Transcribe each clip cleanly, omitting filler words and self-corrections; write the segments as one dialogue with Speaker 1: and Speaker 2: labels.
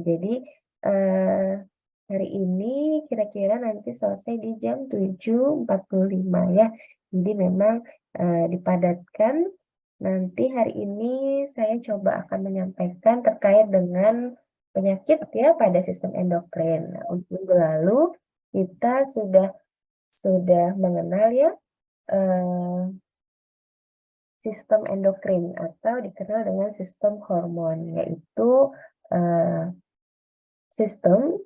Speaker 1: jadi hari ini kira-kira nanti selesai di jam 7.45 ya. Jadi memang dipadatkan. Nanti hari ini saya coba akan menyampaikan terkait dengan penyakit ya pada sistem endokrin. Nah, untuk minggu lalu kita sudah mengenal ya sistem endokrin atau dikenal dengan sistem hormon, yaitu sistem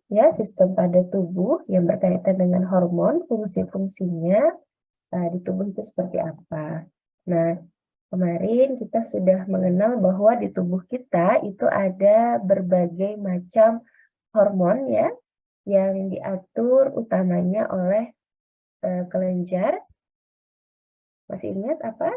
Speaker 1: pada tubuh yang berkaitan dengan hormon, fungsi-fungsinya di tubuh itu seperti apa. Nah, kemarin kita sudah mengenal bahwa di tubuh kita itu ada berbagai macam hormon ya, yang diatur utamanya oleh kelenjar. Masih ingat apa?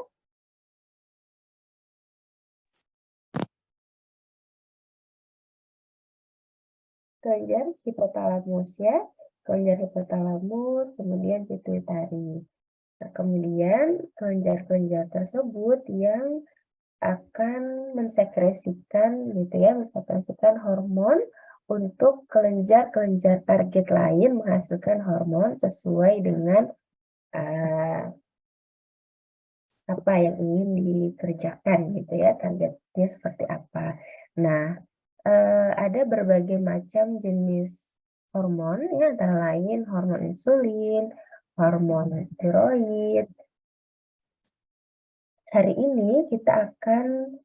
Speaker 1: Kelenjar hipotalamus ya, kelenjar hipotalamus, kemudian pituitari. Nah, kemudian kelenjar-kelenjar tersebut yang akan mensekresikan gitu ya, mensekresikan hormon untuk kelenjar-kelenjar target lain menghasilkan hormon sesuai dengan apa yang ingin dikerjakan gitu ya, targetnya seperti apa. Nah, ada berbagai macam jenis hormon ya, antara lain hormon insulin, hormon tiroid. Hari ini kita akan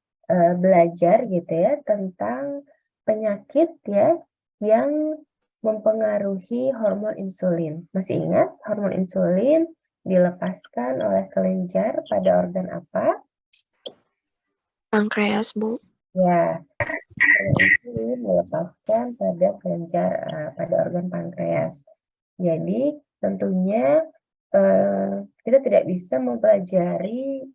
Speaker 1: belajar gitu ya tentang penyakit ya yang mempengaruhi hormon insulin. Masih ingat hormon insulin dilepaskan oleh kelenjar pada organ apa?
Speaker 2: Pankreas, Bu.
Speaker 1: Ya, hormon insulin dilepaskan pada kelenjar pada organ pankreas. Jadi tentunya kita tidak bisa mempelajari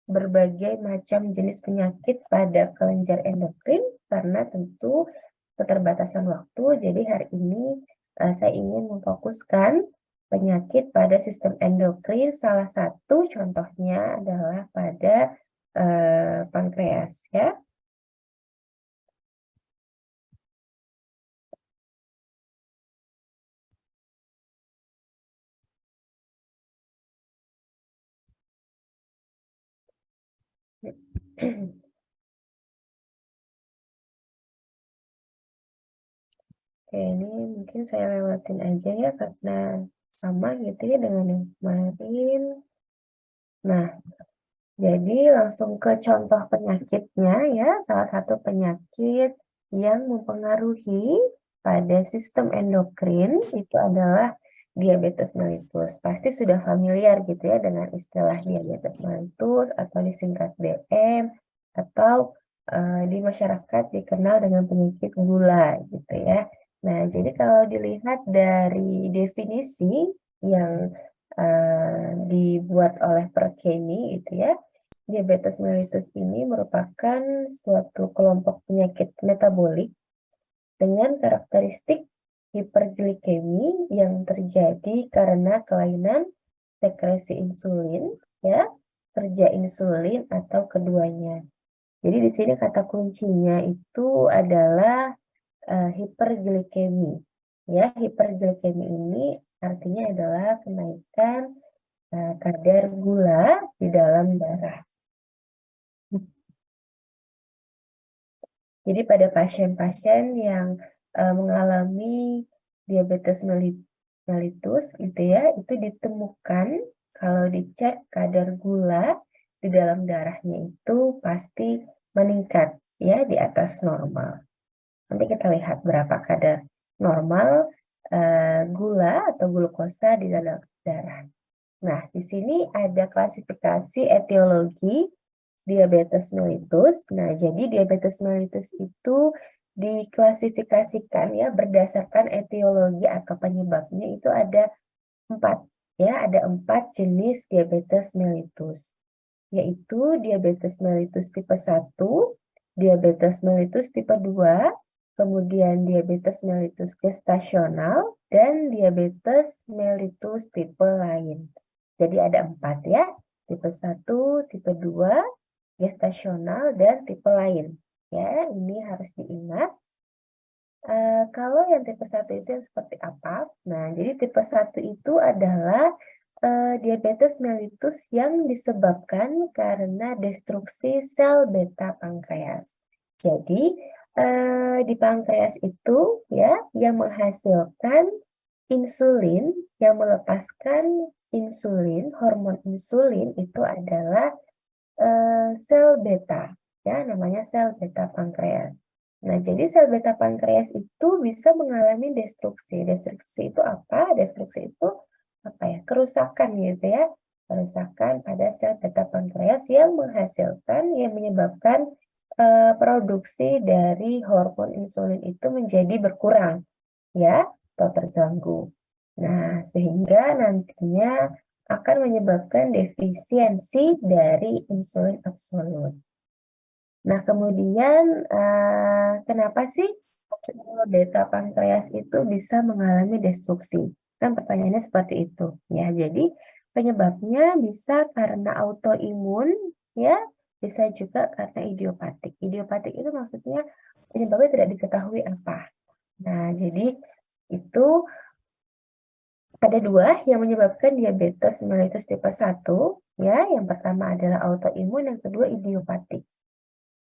Speaker 1: berbagai macam jenis penyakit pada kelenjar endokrin karena tentu keterbatasan waktu. Jadi hari ini saya ingin memfokuskan penyakit pada sistem endokrin. Salah satu contohnya adalah pada pankreas ya. Oke, ini mungkin saya lewatin aja ya karena sama gitu ya dengan yang kemarin. Nah, jadi langsung ke contoh penyakitnya ya. Salah satu penyakit yang mempengaruhi pada sistem endokrin itu adalah diabetes mellitus. Pasti sudah familiar gitu ya dengan istilah diabetes mellitus atau disingkat DM atau di masyarakat dikenal dengan penyakit gula gitu ya. Nah, jadi kalau dilihat dari definisi yang dibuat oleh Perkemi itu ya, diabetes mellitus ini merupakan suatu kelompok penyakit metabolik dengan karakteristik hiperglikemi yang terjadi karena kelainan sekresi insulin, ya, kerja insulin atau keduanya. Jadi di sini kata kuncinya itu adalah hiperglikemi. Ya, hiperglikemi ini artinya adalah kenaikan kadar gula di dalam darah. Jadi pada pasien-pasien yang mengalami diabetes mellitus gitu ya, itu ditemukan kalau dicek kadar gula di dalam darahnya itu pasti meningkat ya di atas normal. Nanti kita lihat berapa kadar normal gula atau glukosa di dalam darah. Nah, di sini ada klasifikasi etiologi diabetes mellitus. Nah, jadi diabetes mellitus itu diklasifikasikan ya berdasarkan etiologi atau penyebabnya itu ada 4 ya, ada 4 jenis diabetes mellitus, yaitu diabetes mellitus tipe 1, diabetes mellitus tipe 2, kemudian diabetes mellitus gestasional, dan diabetes mellitus tipe lain. Jadi ada 4 ya, tipe 1, tipe 2, gestasional, dan tipe lain. Ya, ini harus diingat. Kalau yang tipe 1 itu yang seperti apa? Nah, jadi tipe 1 itu adalah diabetes mellitus yang disebabkan karena destruksi sel beta pankreas. Jadi, di pankreas itu ya yang menghasilkan insulin, yang melepaskan insulin, hormon insulin itu adalah sel beta, ya namanya sel beta pankreas. Nah, jadi sel beta pankreas itu bisa mengalami destruksi. Destruksi itu apa? Destruksi itu apa ya? Kerusakan gitu ya. Kerusakan pada sel beta pankreas yang menghasilkan, yang menyebabkan produksi dari hormon insulin itu menjadi berkurang, ya, atau terganggu. Nah, sehingga nantinya akan menyebabkan defisiensi dari insulin absolut. Nah, kemudian kenapa sih sel beta pankreas itu bisa mengalami destruksi? Kan pertanyaannya seperti itu. Ya, jadi penyebabnya bisa karena autoimun, ya, bisa juga karena idiopatik. Idiopatik itu maksudnya penyebabnya tidak diketahui apa. Nah, jadi itu ada dua yang menyebabkan diabetes mellitus tipe 1, ya. Yang pertama adalah autoimun, yang kedua idiopatik.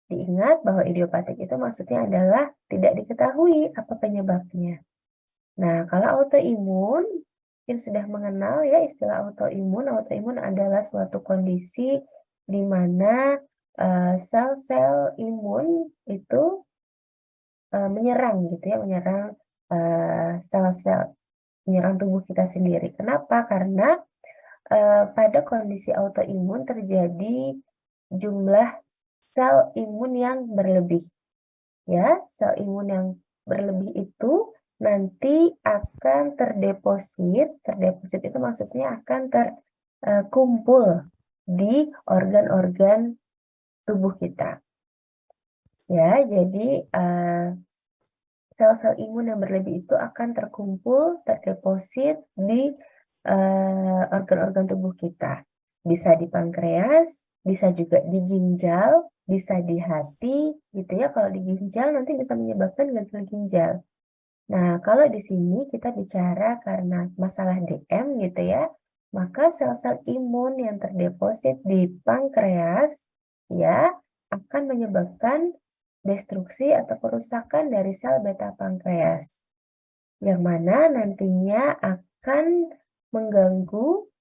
Speaker 1: Diingat bahwa idiopatik itu maksudnya adalah tidak diketahui apa penyebabnya. Nah, kalau autoimun, mungkin sudah mengenal ya istilah autoimun. Autoimun adalah suatu kondisi di mana sel-sel imun itu menyerang gitu ya, menyerang sel-sel, menyerang tubuh kita sendiri. Kenapa? Karena pada kondisi autoimun terjadi jumlah sel imun yang berlebih. Ya, sel imun yang berlebih itu nanti akan terdeposit itu maksudnya akan terkumpul di organ-organ tubuh kita. Ya, jadi sel-sel imun yang berlebih itu akan terkumpul, terdeposit di organ-organ tubuh kita. Bisa di pankreas, bisa juga di ginjal, bisa di hati, gitu ya. Kalau di ginjal nanti bisa menyebabkan gagal ginjal. Nah, kalau di sini kita bicara karena masalah DM gitu ya, maka sel-sel imun yang terdeposit di pankreas ya akan menyebabkan destruksi atau kerusakan dari sel beta pankreas, yang mana nantinya akan mengganggu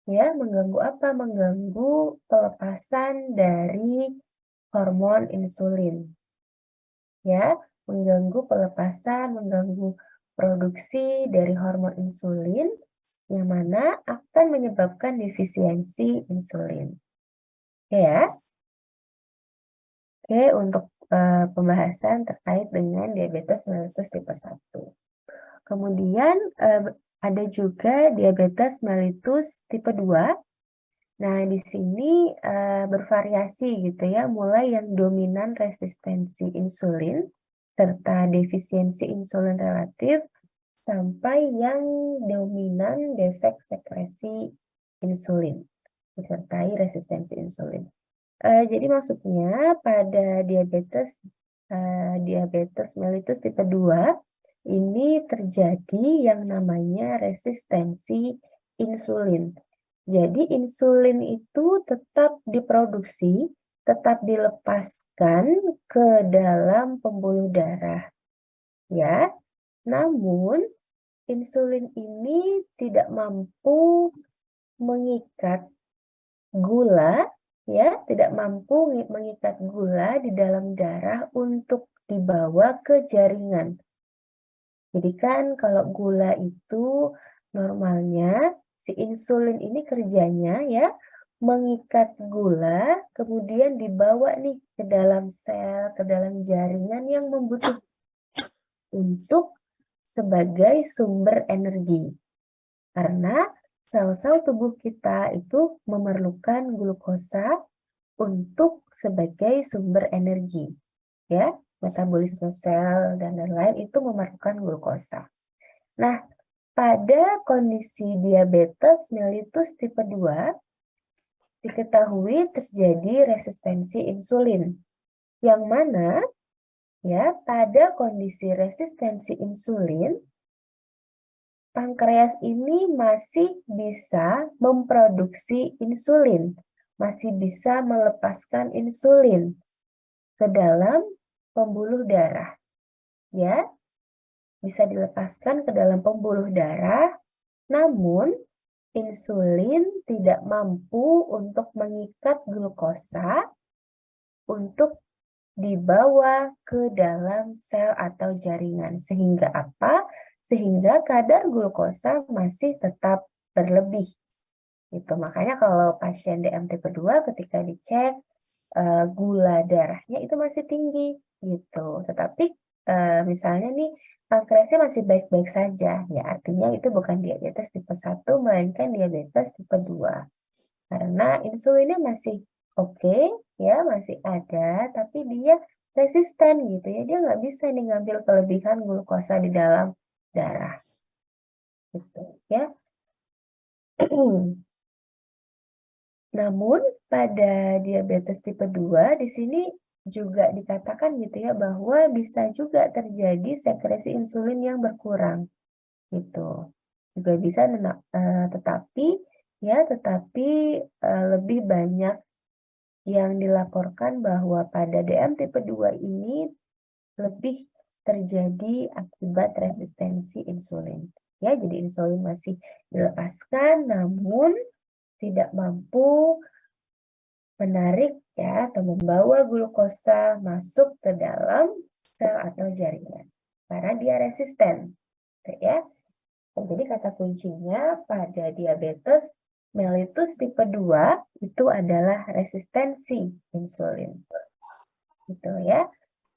Speaker 1: ya, mengganggu apa? Mengganggu pelepasan dari hormon insulin. Ya, mengganggu pelepasan, mengganggu produksi dari hormon insulin, yang mana akan menyebabkan defisiensi insulin. Oke ya. Oke, untuk pembahasan terkait dengan diabetes mellitus tipe 1. Kemudian ada juga diabetes mellitus tipe 2. Nah, di sini bervariasi gitu ya, mulai yang dominan resistensi insulin serta defisiensi insulin relatif sampai yang dominan defek sekresi insulin disertai resistensi insulin. Jadi maksudnya pada diabetes mellitus tipe 2 ini terjadi yang namanya resistensi insulin. Jadi insulin itu tetap diproduksi, tetap dilepaskan ke dalam pembuluh darah, ya. Namun insulin ini tidak mampu mengikat gula, ya, tidak mampu mengikat gula di dalam darah untuk dibawa ke jaringan. Jadi kan kalau gula itu normalnya si insulin ini kerjanya ya mengikat gula kemudian dibawa nih ke dalam sel, ke dalam jaringan yang membutuhkan untuk sebagai sumber energi. Karena sel-sel tubuh kita itu memerlukan glukosa untuk sebagai sumber energi. Ya, metabolisme sel dan lain-lain itu memerlukan glukosa. Nah, pada kondisi diabetes mellitus tipe 2 diketahui terjadi resistensi insulin, yang mana ya, pada kondisi resistensi insulin, pankreas ini masih bisa memproduksi insulin, masih bisa melepaskan insulin ke dalam pembuluh darah, ya, bisa dilepaskan ke dalam pembuluh darah, namun insulin tidak mampu untuk mengikat glukosa untuk dibawa ke dalam sel atau jaringan. Sehingga apa? Sehingga kadar glukosa masih tetap berlebih. Gitu. Makanya kalau pasien DM tipe 2 ketika dicek gula darahnya itu masih tinggi gitu. Tetapi misalnya nih pankreasnya masih baik-baik saja, ya artinya itu bukan diabetes tipe 1 melainkan diabetes tipe 2. Karena insulinnya masih oke, ya masih ada, tapi dia resisten gitu ya, dia nggak bisa nih ngambil kelebihan glukosa di dalam darah. Gitu ya. Namun pada diabetes tipe 2 di sini juga dikatakan gitu ya bahwa bisa juga terjadi sekresi insulin yang berkurang gitu. Juga bisa tetapi lebih banyak yang dilaporkan bahwa pada DM tipe 2 ini lebih terjadi akibat resistensi insulin. Ya, jadi insulin masih dilepaskan namun tidak mampu menarik ya atau membawa glukosa masuk ke dalam sel atau jaringan karena dia resisten, ya. Jadi kata kuncinya pada diabetes mellitus tipe 2 itu adalah resistensi insulin. Gitu ya.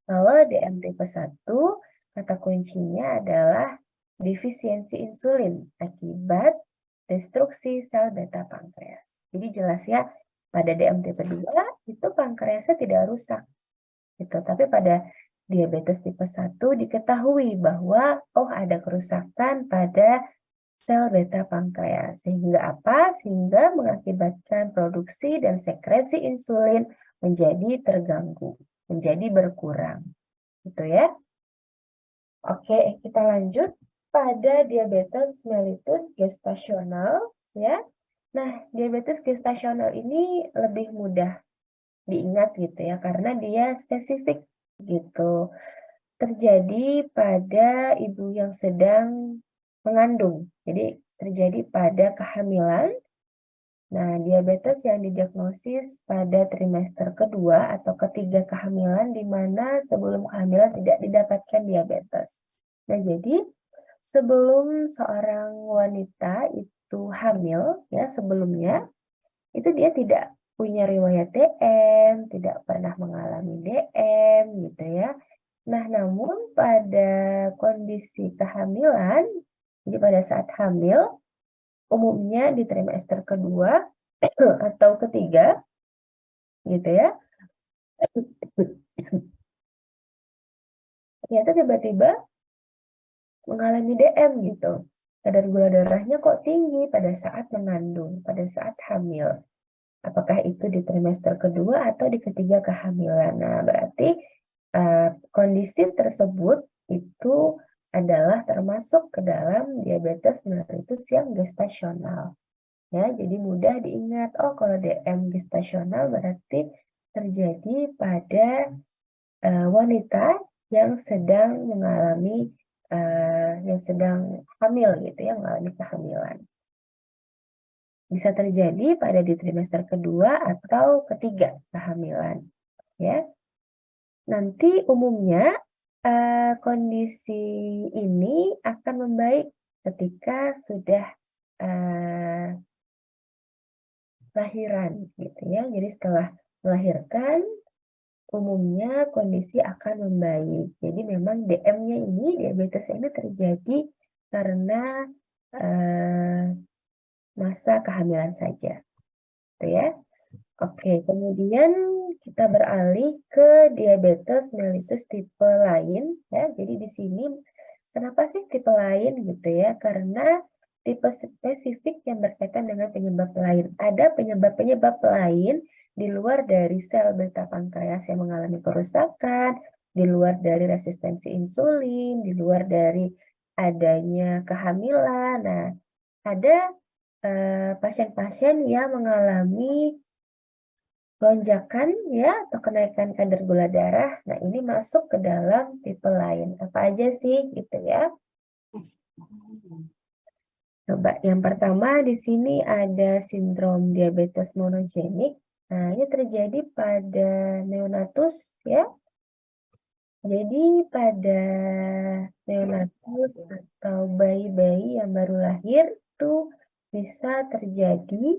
Speaker 1: Kalau DM tipe 1 kata kuncinya adalah defisiensi insulin akibat destruksi sel beta pankreas. Jadi jelas ya, pada DM tipe 2 itu pankreasnya tidak rusak. Gitu. Tapi pada diabetes tipe 1 diketahui bahwa ada kerusakan pada sel beta pankreas. Sehingga apa? Sehingga mengakibatkan produksi dan sekresi insulin menjadi terganggu, menjadi berkurang. Gitu ya. Oke, kita lanjut pada diabetes mellitus gestasional ya. Nah, diabetes gestasional ini lebih mudah diingat gitu ya karena dia spesifik gitu. Terjadi pada ibu yang sedang mengandung. Jadi terjadi pada kehamilan. Nah, diabetes yang didiagnosis pada trimester kedua atau ketiga kehamilan di mana sebelum kehamilan tidak didapatkan diabetes. Nah, jadi sebelum seorang wanita itu hamil, ya sebelumnya, itu dia tidak punya riwayat DM, tidak pernah mengalami DM, gitu ya. Nah, namun pada kondisi kehamilan, jadi pada saat hamil, umumnya di trimester kedua atau ketiga, gitu ya, ternyata tiba-tiba mengalami DM gitu. Kadar gula darahnya kok tinggi pada saat mengandung, pada saat hamil. Apakah itu di trimester kedua atau di ketiga kehamilan? Nah, berarti kondisi tersebut itu adalah termasuk ke dalam diabetes mellitus yang gestasional. Ya, jadi mudah diingat. Oh, kalau DM gestasional berarti terjadi pada wanita yang sedang mengalami yang sedang hamil gitu ya, mengalami kehamilan. Bisa terjadi pada di trimester kedua atau ketiga kehamilan, ya. Nanti umumnya kondisi ini akan membaik ketika sudah lahiran, gitu ya. Jadi setelah melahirkan, umumnya kondisi akan membaik. Jadi memang DM-nya ini, diabetes ini terjadi karena masa kehamilan saja, gitu ya. Oke, kemudian kita beralih ke diabetes mellitus tipe lain ya. Jadi di sini kenapa sih tipe lain gitu ya? Karena tipe spesifik yang berkaitan dengan penyebab lain. Ada penyebab-penyebab lain di luar dari sel beta pankreas yang mengalami kerusakan di luar dari resistensi insulin, di luar dari adanya kehamilan. Nah, ada pasien-pasien yang mengalami lonjakan ya atau kenaikan kadar gula darah. Nah, ini masuk ke dalam tipe lain. Apa aja sih gitu ya? Coba yang pertama di sini ada sindrom diabetes monogenik. Nah, ini terjadi pada neonatus ya. Jadi pada neonatus atau bayi-bayi yang baru lahir itu bisa terjadi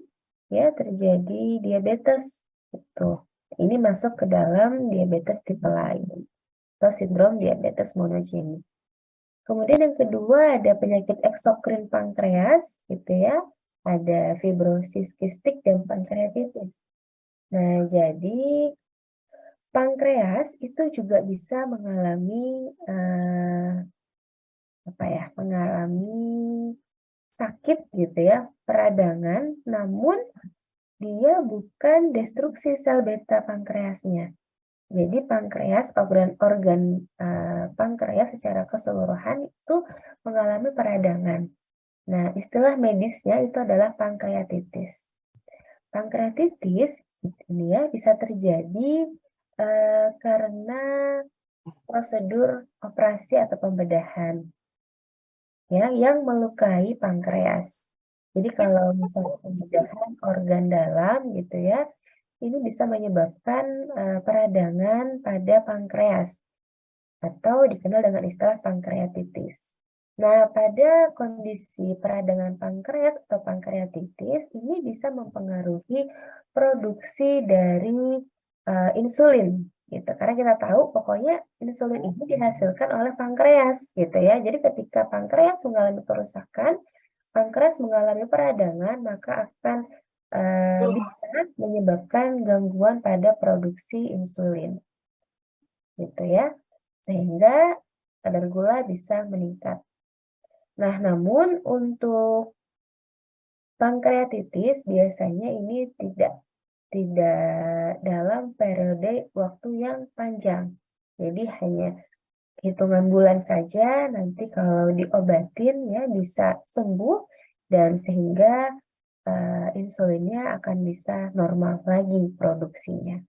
Speaker 1: diabetes gitu. Ini masuk ke dalam diabetes tipe lain atau sindrom diabetes monogenik. Kemudian yang kedua ada penyakit eksokrin pankreas gitu ya. Ada fibrosis kistik dan pankreatitis. Nah, jadi pankreas itu juga bisa mengalami sakit gitu ya, peradangan, namun dia bukan destruksi sel beta pankreasnya. Jadi pankreas, organ pankreas secara keseluruhan itu mengalami peradangan. Nah, istilah medisnya itu adalah pankreatitis. Pankreatitis ini ya bisa terjadi karena prosedur operasi atau pembedahan ya yang melukai pankreas. Jadi kalau misalnya pembedahan organ dalam gitu ya, ini bisa menyebabkan peradangan pada pankreas atau dikenal dengan istilah pankreatitis. Nah, pada kondisi peradangan pankreas atau pankreatitis ini bisa mempengaruhi produksi dari insulin gitu. Karena kita tahu pokoknya insulin ini dihasilkan oleh pankreas gitu ya. Jadi ketika pankreas mengalami kerusakan, pankreas mengalami peradangan, maka akan bisa menyebabkan gangguan pada produksi insulin gitu ya. Sehingga kadar gula bisa meningkat. Nah, namun untuk pankreatitis biasanya ini tidak dalam periode waktu yang panjang. Jadi hanya hitungan bulan saja, nanti kalau diobatin ya bisa sembuh dan sehingga insulinnya akan bisa normal lagi produksinya.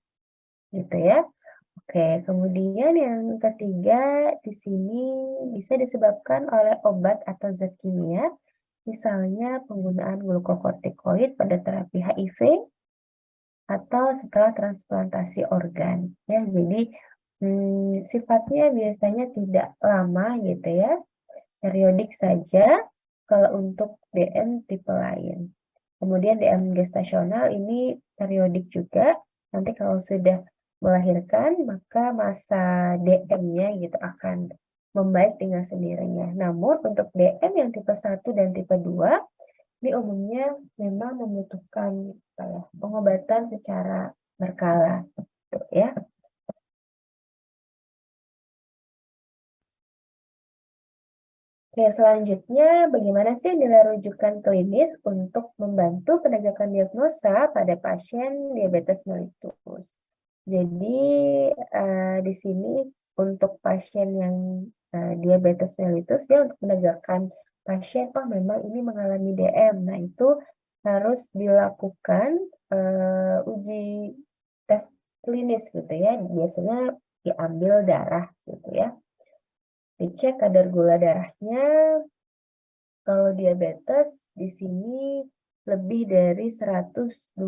Speaker 1: Gitu ya. Oke, kemudian yang ketiga di sini bisa disebabkan oleh obat atau zat kimia, misalnya penggunaan glukokortikoid pada terapi HIV atau setelah transplantasi organ. Ya, jadi sifatnya biasanya tidak lama gitu ya, periodik saja kalau untuk DM tipe lain. Kemudian DM gestasional ini periodik juga, nanti kalau sudah melahirkan maka masa DM-nya gitu akan membaik dengan sendirinya. Namun untuk DM yang tipe 1 dan tipe 2 ini umumnya memang membutuhkan pengobatan secara berkala gitu ya. Oke, selanjutnya bagaimana sih nilai rujukan klinis untuk membantu penegakan diagnosa pada pasien diabetes mellitus? Jadi di sini untuk pasien yang diabetes mellitus ya untuk menegakkan pasien memang ini mengalami DM. Nah, itu harus dilakukan uji tes klinis gitu ya. Biasanya diambil darah gitu ya. Dicek kadar gula darahnya. Kalau diabetes di sini lebih dari 126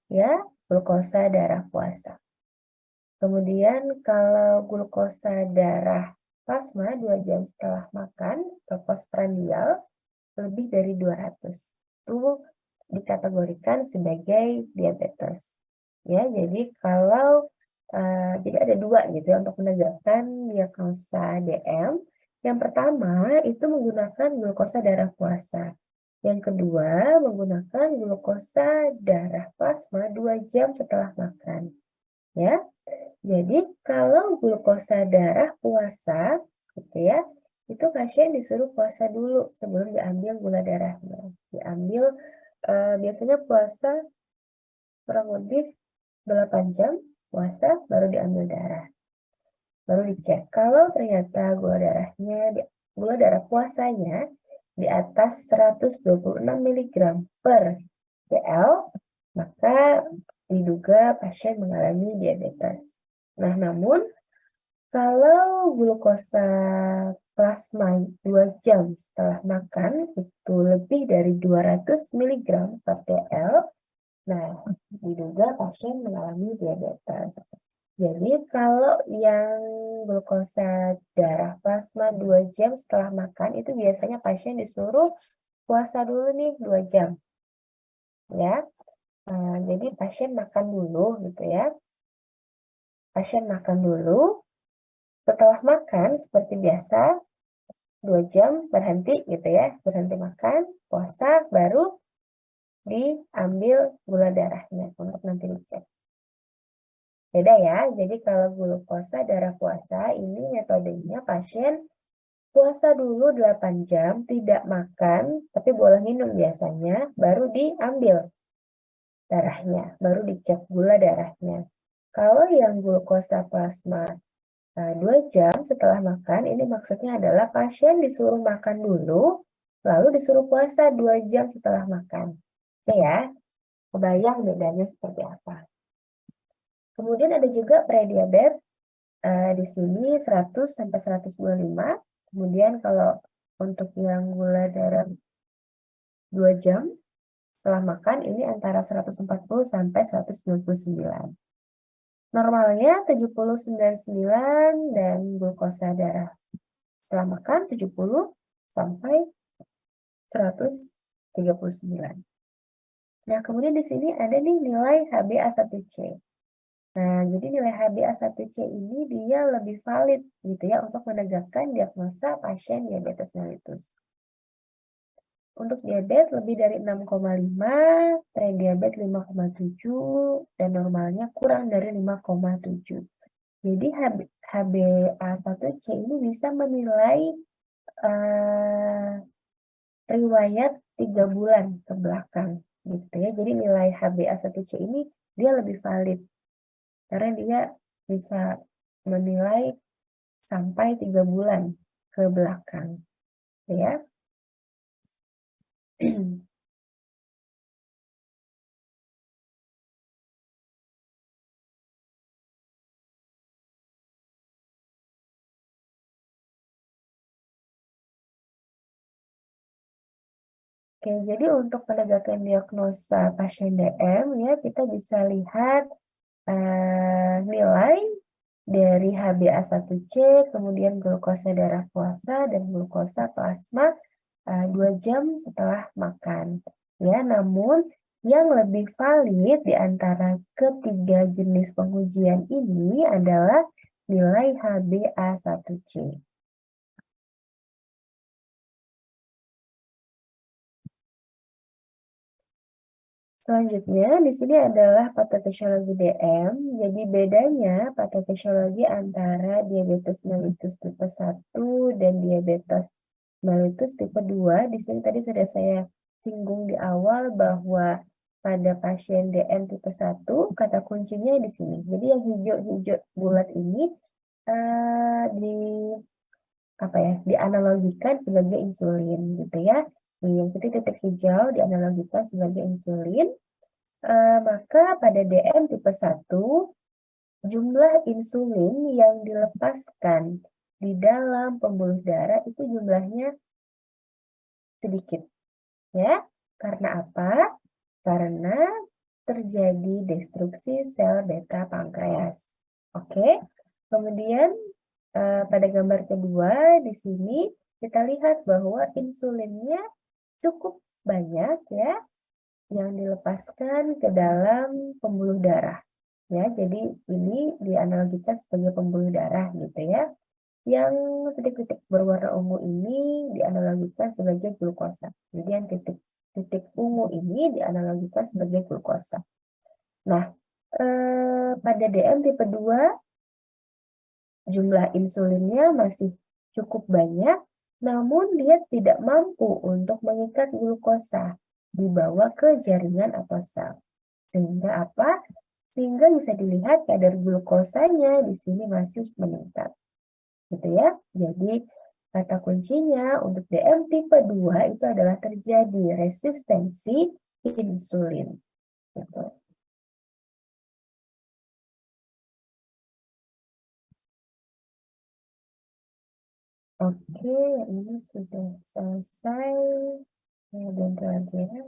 Speaker 1: ya glukosa darah puasa. Kemudian kalau glukosa darah plasma 2 jam setelah makan atau postprandial lebih dari 200. Itu dikategorikan sebagai diabetes. Ya, jadi kalau jadi ada dua gitu ya untuk menegakkan diagnosa DM. Yang pertama itu menggunakan glukosa darah puasa. Yang kedua menggunakan glukosa darah plasma 2 jam setelah makan. Ya, jadi kalau glukosa darah puasa, gitu ya, itu pasien disuruh puasa dulu sebelum diambil gula darahnya. Diambil biasanya puasa kurang lebih 8 jam puasa baru diambil darah. baru dicek. Kalau ternyata gula darah puasanya di atas 126 mg per ml, maka diduga pasien mengalami diabetes. Nah, namun kalau glukosa plasma 2 jam setelah makan itu lebih dari 200 mg per ml, nah diduga pasien mengalami diabetes. Jadi kalau yang glukosa darah plasma 2 jam setelah makan itu biasanya pasien disuruh puasa dulu nih 2 jam. Ya. Jadi pasien makan dulu gitu ya. Pasien makan dulu. Setelah makan seperti biasa 2 jam berhenti gitu ya. Berhenti makan, puasa, baru diambil gula darahnya untuk nanti dicek. Beda ya, jadi kalau glukosa darah puasa ini metodenya pasien puasa dulu 8 jam, tidak makan, tapi boleh minum biasanya, baru diambil darahnya, baru dicek gula darahnya. Kalau yang glukosa plasma 2 jam setelah makan, ini maksudnya adalah pasien disuruh makan dulu, lalu disuruh puasa 2 jam setelah makan. Oke ya, kebayang bedanya seperti apa. Kemudian ada juga prediabetes, di sini 100 sampai 125. Kemudian kalau untuk yang gula darah 2 jam setelah makan ini antara 140 sampai 199. Normalnya 70-99 dan glukosa darah setelah makan 70 sampai 139. Nah, kemudian di sini ada nih nilai HbA1c. Nah, jadi nilai HbA1c ini dia lebih valid gitu ya untuk menegakkan diagnosa pasien diabetes mellitus. Untuk diabetes lebih dari 6,5, prediabetes 5,7, dan normalnya kurang dari 5,7. Jadi HbA1c ini bisa menilai riwayat 3 bulan ke belakang gitu ya. Jadi nilai HbA1c ini dia lebih valid karena dia bisa menilai sampai 3 bulan ke belakang ya. Oke, jadi untuk penegakan diagnosa pasien DM ya kita bisa lihat nilai dari HbA1c, kemudian glukosa darah puasa dan glukosa plasma 2 jam setelah makan. Ya, namun yang lebih valid di antara ketiga jenis pengujian ini adalah nilai HbA1c. Selanjutnya, di sini adalah patofisiologi DM. Jadi bedanya patofisiologi antara diabetes mellitus tipe 1 dan diabetes mellitus tipe 2. Di sini tadi sudah saya singgung di awal bahwa pada pasien DM tipe 1, kata kuncinya di sini. Jadi yang hijau-hijau bulat ini dianalogikan sebagai insulin gitu ya. Yang titik hijau dianalogikan sebagai insulin. Maka pada DM tipe 1, jumlah insulin yang dilepaskan di dalam pembuluh darah itu jumlahnya sedikit. Ya, karena apa? Karena terjadi destruksi sel beta pankreas. Oke, kemudian pada gambar kedua di sini kita lihat bahwa insulinnya cukup banyak ya yang dilepaskan ke dalam pembuluh darah. Ya, jadi ini dianalogikan sebagai pembuluh darah gitu ya. Yang titik-titik berwarna ungu ini dianalogikan sebagai glukosa. Jadi yang titik ungu ini dianalogikan sebagai glukosa. Nah, pada DM tipe 2 jumlah insulinnya masih cukup banyak, namun dia tidak mampu untuk mengikat glukosa dibawa ke jaringan atau sel. Sehingga apa? Sehingga bisa dilihat kadar glukosanya di sini masih meningkat. gitu ya. Jadi kata kuncinya untuk DM tipe 2 itu adalah terjadi resistensi insulin. Gitu. Oke, ini sudah selesai. Ya, dan lagi ya.